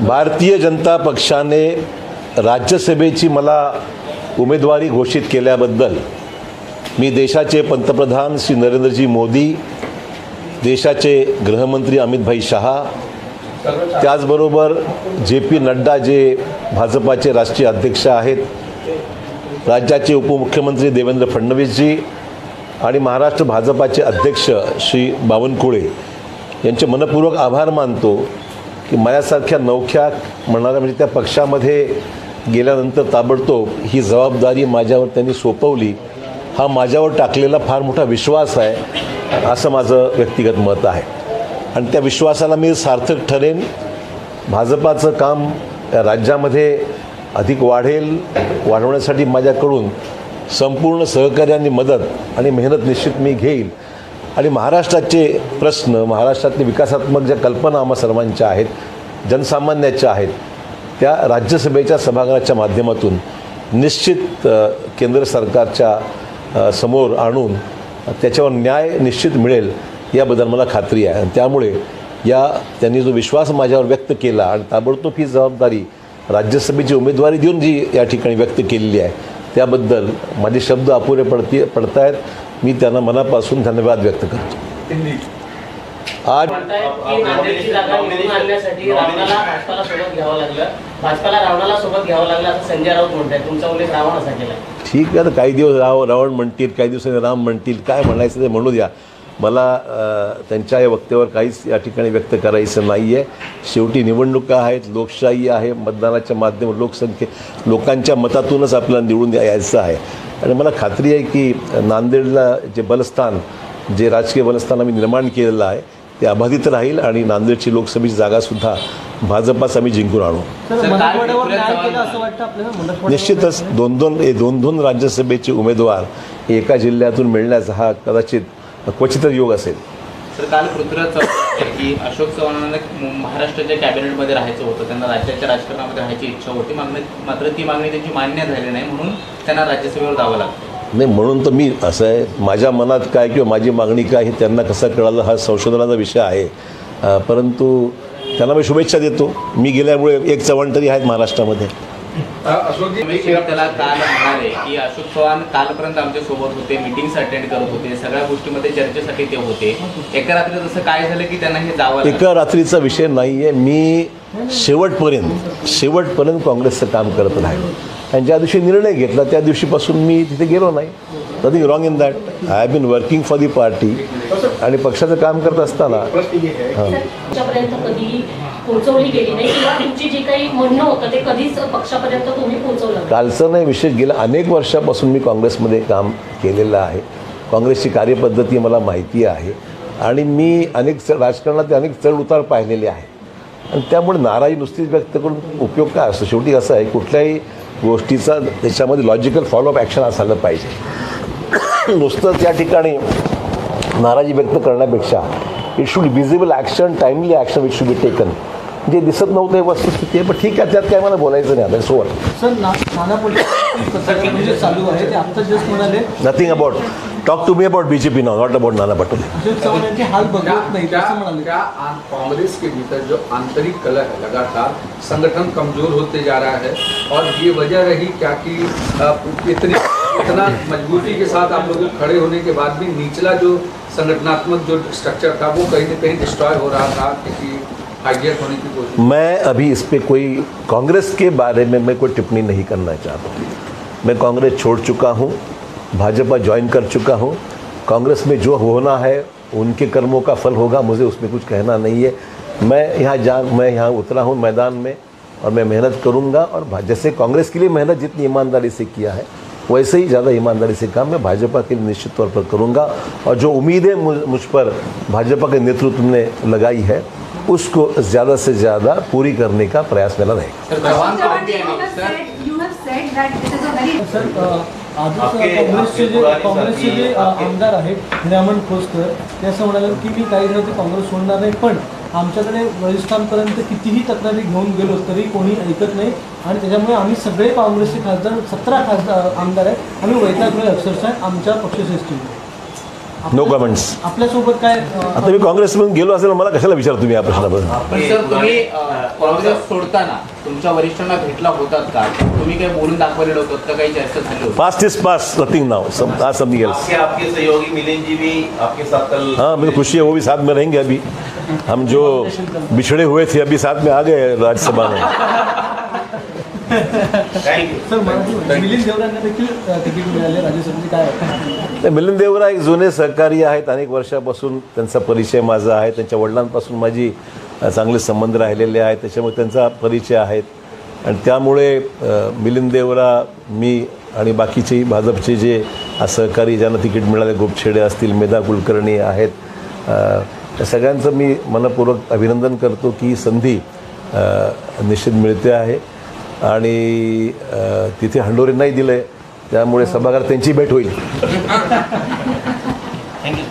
भारतीय जनता पक्षाने राज्यसभेची मला उमेदवारी घोषित केल्याबद्दल मी देशाचे पंतप्रधान श्री नरेंद्रजी मोदी, देशाचे गृहमंत्री अमित भाई शहा, त्याचबरोबर JP नड्डा जे भाजपाचे राष्ट्रीय अध्यक्ष आहेत, राज्याचे उपमुख्यमंत्री देवेंद्र फडणवीसजी आणि महाराष्ट्र भाजपाचे अध्यक्ष श्री बावनकुळे यांचे मनपूर्वक आभार मानतो की माझ्यासारख्या नवख्या म्हणणाऱ्या म्हणजे त्या पक्षामध्ये गेल्यानंतर ताबडतोब ही जबाबदारी माझ्यावर त्यांनी सोपवली. हा माझ्यावर टाकलेला फार मोठा विश्वास आहे असं माझं व्यक्तिगत मत आहे आणि त्या विश्वासाला मी सार्थक ठरेन. भाजपाचं काम राज्यामध्ये अधिक वाढवण्यासाठी माझ्याकडून संपूर्ण सहकार्याने मदत आणि मेहनत निश्चित मी घेईल आणि महाराष्ट्राचे प्रश्न, महाराष्ट्रातले विकासात्मक ज्या कल्पना आम्हा सर्वांच्या आहेत, जनसामान्याच्या आहेत, त्या राज्यसभेच्या सभागृहाच्या माध्यमातून निश्चित केंद्र सरकारच्या समोर आणून त्याच्यावर न्याय निश्चित मिळेल याबद्दल मला खात्री आहे. आणि त्यामुळे त्यांनी जो विश्वास माझ्यावर व्यक्त केला आणि ताबडतोब ही जबाबदारी राज्यसभेची उमेदवारी देऊन जी या ठिकाणी व्यक्त केलेली आहे त्याबद्दल माझे शब्द अपुरे पडत आहेत. मी त्यांना मनापासून धन्यवाद व्यक्त करतो. आज ठीक आहे, तर काही दिवस रावण म्हणतील, काही दिवसांनी राम म्हणतील, काय म्हणायचं ते म्हणू द्या. मला त्यांच्या या वक्तव्यावर काहीच या ठिकाणी व्यक्त करायचं नाही आहे. शेवटी निवडणुका आहेत, लोकशाही आहे, मतदानाच्या माध्यमातून लोकांच्या मतातूनच आपल्याला निवडून यायचं आहे. आणि मला खात्री आहे की नांदेडला जे बलस्थान, जे राजकीय बलस्थान आम्ही निर्माण केलेलं आहे ते अबाधित राहील आणि नांदेडची लोकसभेची जागासुद्धा भाजपाच आम्ही जिंकून आणू. निश्चितच दोन राज्यसभेचे उमेदवार एका जिल्ह्यातून मिळण्याचा हा कदाचित क्वचितच योग असेल. तर काल पृथ्वीराज चव्हाण की अशोक चव्हाणांना महाराष्ट्राच्या कॅबिनेटमध्ये राहायचं होतं, त्यांना राज्याच्या राजकारणामध्ये राहायची इच्छा होती, मात्र ती मागणी त्यांची मान्य झाली नाही, म्हणून त्यांना राज्यसभेवर जावं लागतं. नाही, म्हणून तर मी असं आहे, माझ्या मनात काय किंवा माझी मागणी काय हे त्यांना कसं कळालं हा संशोधनाचा विषय आहे. परंतु त्यांना मी शुभेच्छा देतो. मी गेल्यामुळे एक चव्हाण तरी आहेत महाराष्ट्रामध्ये. त्याला काल म्हणाले की अशोक चव्हाण कालपर्यंत आमच्या सोबत होते, मीटिंग्स अटेंड करत होते, सगळ्या गोष्टीमध्ये चर्चेसाठी ते होते. एका रात्री तसं काय झालं की त्यांना हे जावं? एका रात्रीचा विषय नाही आहे. मी शेवटपर्यंत काँग्रेसचं काम करत राहिलो आणि ज्या दिवशी निर्णय घेतला त्या दिवशीपासून मी तिथे गेलो नाही. Nothing wrong in that. I have been working for the party आणि पक्षाचं काम करत असताना पोहोचवली गेली नाही किंवा तुमची जे काही म्हणणं होतं ते कधीच पक्षापर्यंत तुम्ही पोहोचवलं? कालचं नाही, विशेष गेल्या अनेक वर्षापासून मी काँग्रेसमध्ये काम केलेलं आहे. काँग्रेसची कार्यपद्धती मला माहिती आहे आणि मी राजकारणात अनेक चढ उतार पाहिलेले आहे आणि त्यामुळे नाराजी नुसतीच व्यक्त करून उपयोग काय असतो. शेवटी असं आहे, कुठल्याही गोष्टीचा त्याच्यामध्ये लॉजिकल फॉलोअप ॲक्शन असायला पाहिजे. नुसतंच या ठिकाणी नाराजी व्यक्त करण्यापेक्षा it should visible action, timely action which should be taken. जे दिसत नव्हतं हे वस्तुस्थिती आहे, पण ठीक आहे, त्यात काय मला बोलायचं नाही. आता सोबत nothing about talk to me about BJP now, not about Nana Patole. Congress के भीतर जो आंतरिक कलह है, लगातार संगठन कमजोर होते जा रहा है और ये वजह रही क्या कि इतना मजबूती के साथ आप लोगों को खड़े होने के बाद भी निचला जो संगठनात्मक जो स्ट्रक्चर था वो कहीं न कहीं डिस्ट्रॉय हो रहा था, किसी हाईजैक होने की कोशिश? मैं अभी इस पर कोई कांग्रेस के बारे में मैं कोई टिप्पणी नहीं करना चाहता. मैं कांग्रेस छोड़ चुका हूँ, भाजपा ज्वाइन कर चुका हूँ. कांग्रेस में जो होना है उनके कर्मों का फल होगा, मुझे उसमें कुछ कहना नहीं है. मैं यहाँ उतरा हूँ मैदान में और मैं मेहनत करूँगा और जैसे कांग्रेस के लिए मेहनत जितनी ईमानदारी से किया है वैसे ही ज़्यादा ईमानदारी से काम मैं भाजपा के लिए निश्चित तौर पर करूँगा और जो उम्मीदें मुझ पर भाजपा के नेतृत्व ने लगाई है उसको ज़्यादा से ज़्यादा पूरी करने का प्रयास मेरा रहेगा. काँग्रेसचे जे आमदार आहेत हिरामण खोसकर ते असं म्हणाले की मी काही दिवस काँग्रेस सोडणार नाही, पण आमच्याकडे वरिष्ठांपर्यंत कितीही तक्रारी घेऊन गेलो तरी कोणी ऐकत नाही आणि त्याच्यामुळे आम्ही सगळे काँग्रेसचे खासदार 17 आमदार आहेत, आम्ही वैतागलोय अक्षरशः आमच्या पक्षश्रेष्ठीने. No comments. आपल्यासोबत काय आता मी काँग्रेसमधून गेलो असेल मला कशाला विचारतो तुम्ही या प्रश्नाबद्दल. पण सर तुम्ही काँग्रेस सोडताना तुमच्या वरिष्ठांना भेटला होतात का? तुम्ही काही बोलून दाखवलेलं होतं का? काही चर्चा झाली होती? Past is past, nothing now, something else. आपके सहयोगी मिलिंद जी भी आपके साथ कल हाँ, मुझे खुशी है, वो भी साथ में रहेंगे. अभी हम जो बिछड़े हुए थे अभी साथ में आ गए राज्यसभा में. Thank you. सर मिलिंद देवरांना देखील तिकीट मिळाले राज्यसभेचे, काय वाटतं? मिलिंद देवरा एक जुने सहकारी आहेत. अनेक वर्षापासून त्यांचा परिचय माझा आहे. त्यांच्या वडिलांपासून माझी चांगले संबंध राहिलेले आहेत. त्याच्यामुळे त्यांचा परिचय आहेत आणि त्यामुळे मिलिंद देवरा, मी आणि बाकीचे भाजपचे जे सहकारी ज्यांना तिकीट मिळाले, गोपछेडे असतील, मेधा कुलकर्णी आहेत, त्या सगळ्यांचं मी मनपूर्वक अभिनंदन करतो की ही संधी निश्चित मिळते आहे आणि तिथे हंडोरे नाही दिलं आहे त्यामुळे सभागृहात त्यांची भेट होईल. थँक्यू.